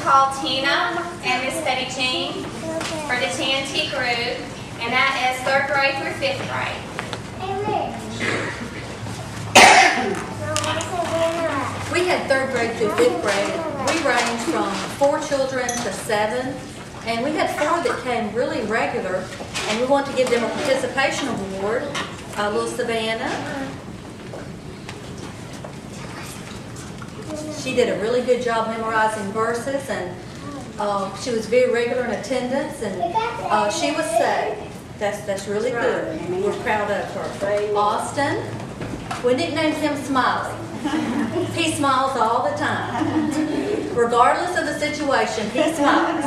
call Tina and Miss Betty Jean for the TNT group, and that is 3rd grade through 5th grade. We had 3rd grade through 5th grade. We ranged from 4 children to 7, and we had 4 that came really regular, and we want to give them a participation award. Little Savannah. She did a really good job memorizing verses, and she was very regular in attendance, and she was saved. That's really good. We're proud of her. Austin, we nicknamed him Smiley. He smiles all the time. Regardless of the situation, he smiles.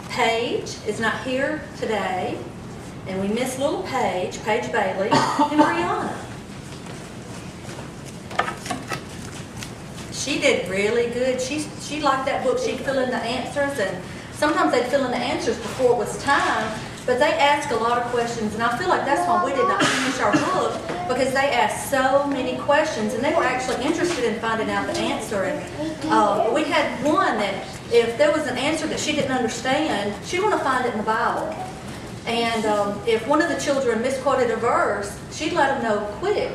Paige is not here today, and we miss little Paige Bailey, and Brianna. She did really good. She liked that book. She'd fill in the answers, and sometimes they'd fill in the answers before it was time, but they asked a lot of questions, and I feel like that's why we did not finish our book, because they asked so many questions, and they were actually interested in finding out the answer. And we had one that if there was an answer that she didn't understand, she'd want to find it in the Bible. And if one of the children misquoted a verse, she'd let them know quick.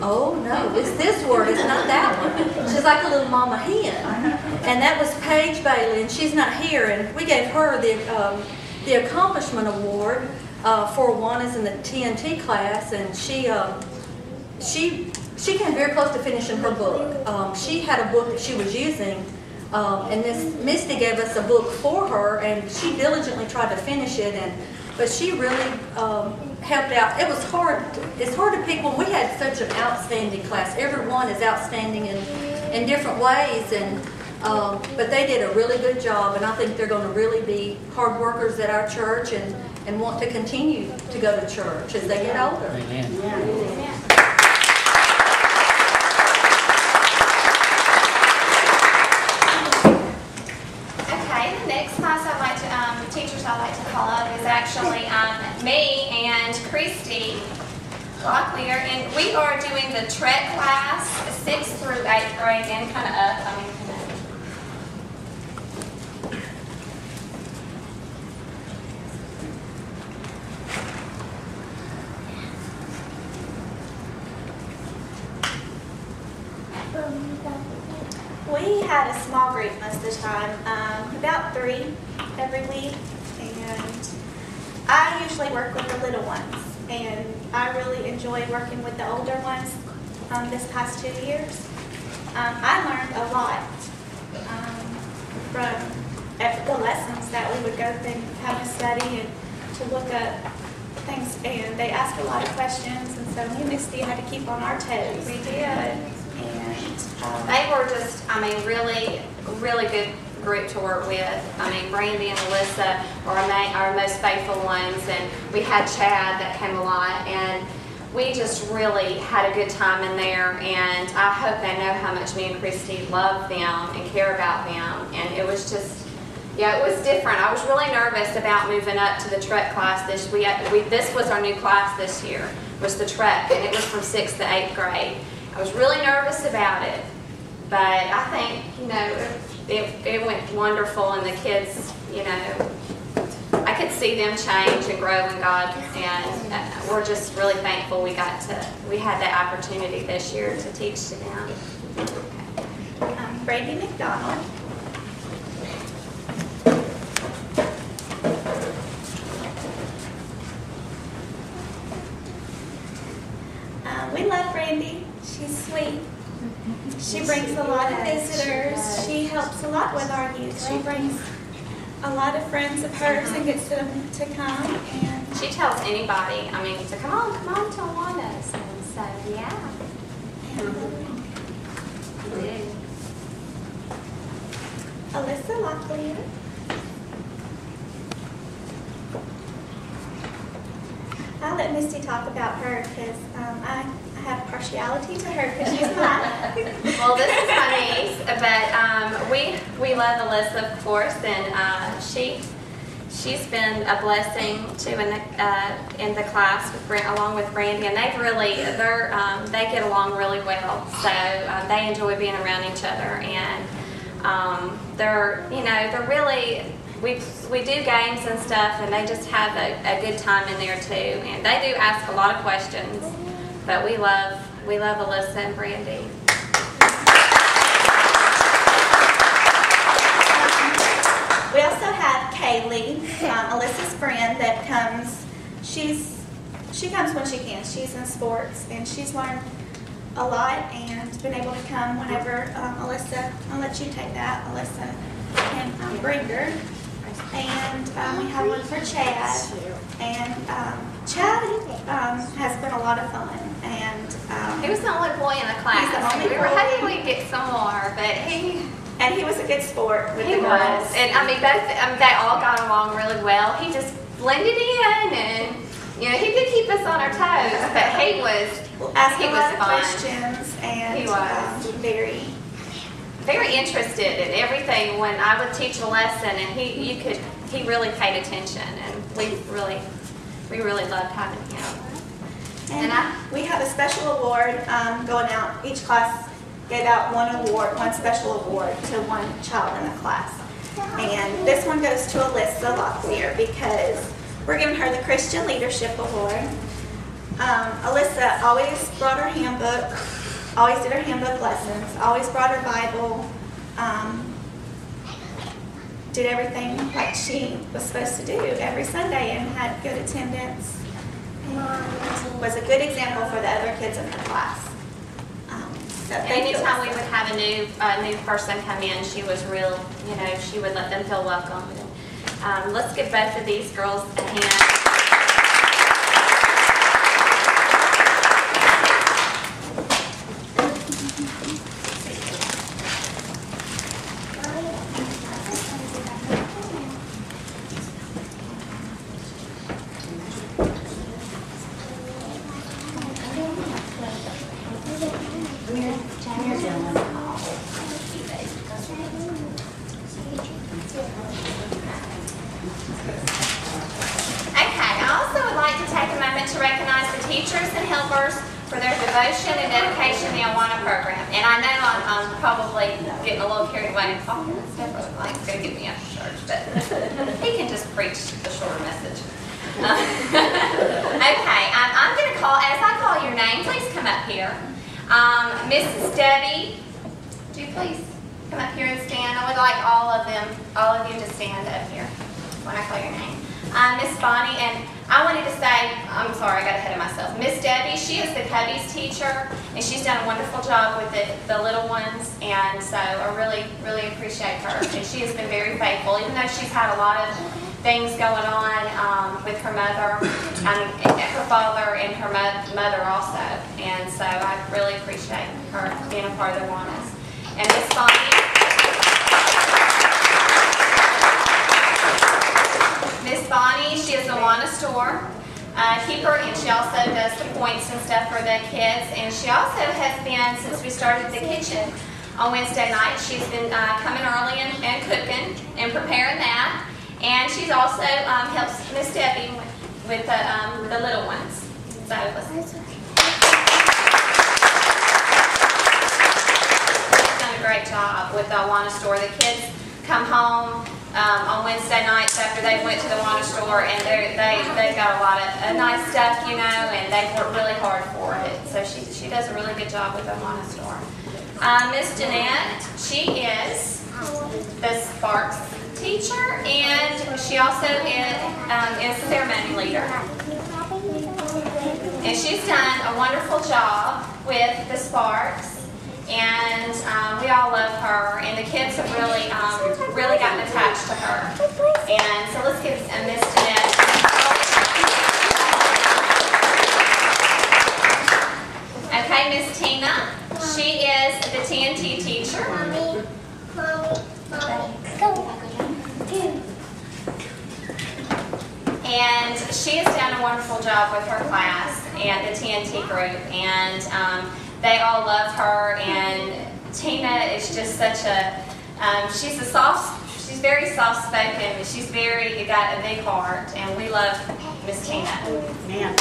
Oh no, it's this word, it's not that one. She's like a little mama hen. And that was Paige Bailey, and she's not here. And we gave her the accomplishment award for one is in the TNT class, and she came very close to finishing her book. She had a book that she was using, and Miss Misty gave us a book for her, and she diligently tried to finish it, but she really helped out. It was hard. It's hard to pick one. We had such an outstanding class. Everyone is outstanding in different ways, and but they did a really good job, and I think they're going to really be hard workers at our church and want to continue to go to church as they get older. Amen. Yeah. Teachers I like to call up is actually me and Christy Locklear, and we are doing the TREC class, 6th through 8th grade, and kind of up. We had a small group most of the time, about 3 every week, and I usually work with the little ones, and I really enjoy working with the older ones this past 2 years. I learned a lot from the lessons that we would go through and have to study and to look up things, and they asked a lot of questions, and so me and Misty had to keep on our toes. We did. They were just, really, really good group to work with. Brandy and Alyssa are our most faithful ones, and we had Chad that came a lot, and we just really had a good time in there, and I hope they know how much me and Christy love them and care about them, and it was just, yeah, it was different. I was really nervous about moving up to the TREC class. This was our new class this year, was the TREC, and it was from 6th to 8th grade. I was really nervous about it, but I think, it went wonderful, and the kids, I could see them change and grow in God, and we're just really thankful we had that opportunity this year to teach to them. Brandy McDonald. We love Brandy. She's sweet. She brings a lot of visitors. She helps a lot with our youth. She brings a lot of friends of hers and gets them to come. And she tells anybody, to come on to Awana's. And so, yeah. Alyssa Locklear. I'll let Misty talk about her because I have partiality to her because she's mine. Well, this is my niece, but we love Alyssa, of course, and she's been a blessing too in the class along with Brandy, and they get along really well. So they enjoy being around each other, and They're really, we do games and stuff, and they just have a good time in there too. And they do ask a lot of questions, but we love Alyssa and Brandy. We also have Kaylee, Alyssa's friend, that comes. She comes when she can. She's in sports, and she's learned a lot and been able to come whenever Alyssa. I'll let you take that, Alyssa, and bring her. And we have one for Chad, and Chad has been a lot of fun. And he was the only boy in the class. He's the only we were hoping we'd get some more, but he was a good sport with the girls. Was. And they all got along really well. He just blended in, and he did keep us on our toes, but he was asking a lot of fun. questions, and he was very interested in everything. When I would teach a lesson, and he really paid attention, and we really loved having him. And we have a special award going out. Each class gave out one special award to one child in the class. And this one goes to Alyssa Locklear because we're giving her the Christian Leadership Award. Alyssa always brought her handbook, always did her handbook lessons, always brought her Bible, did everything like she was supposed to do every Sunday, and had good attendance. And was a good example for the other kids in her class. Anytime we would have a new person come in, she was real, she would let them feel welcome. Let's give both of these girls a hand. Devotion and dedication to the Awana program. And I know I'm probably getting a little carried away and talking and stuff, like it's going to get me after church, but he can just preach the shorter message. Okay, I'm going to call, as I call your name, please come up here. Mrs. Debbie, do you please come up here and stand? I would like all of you to stand up here when I call your name. Miss Bonnie, and I wanted to say, I'm sorry, I got ahead of myself. Miss Debbie, she is the Cubbies teacher, and she's done a wonderful job with the little ones, and so I really, really appreciate her. And she has been very faithful, even though she's had a lot of things going on with her mother, her father, and her mother also. And so I really appreciate her being a part of the Awanas. And Miss Bonnie. Miss Bonnie, she is the Awana store keeper, and she also does the points and stuff for the kids. And she also has been, since we started the kitchen on Wednesday night, she's been coming early and cooking and preparing that. And she's also helps Miss Debbie with the little ones. So she's done a great job with the Awana store. The kids come home on Wednesday nights after they went to the Awana store, and they've got a lot of nice stuff, and they've worked really hard for it. So she does a really good job with the Awana store. Miss Jeanette, she is the Sparks teacher, and she also is ceremony leader. And she's done a wonderful job with the Sparks. And we all love her, and the kids have really gotten attached to her. And so let's give Miss Jeanette. Okay, Miss Tina, she is the TNT teacher. And she has done a wonderful job with her class and the TNT group, and they all love her. And Tina is just such a, she's very soft-spoken. She's got a big heart, and we love Miss Tina. Man.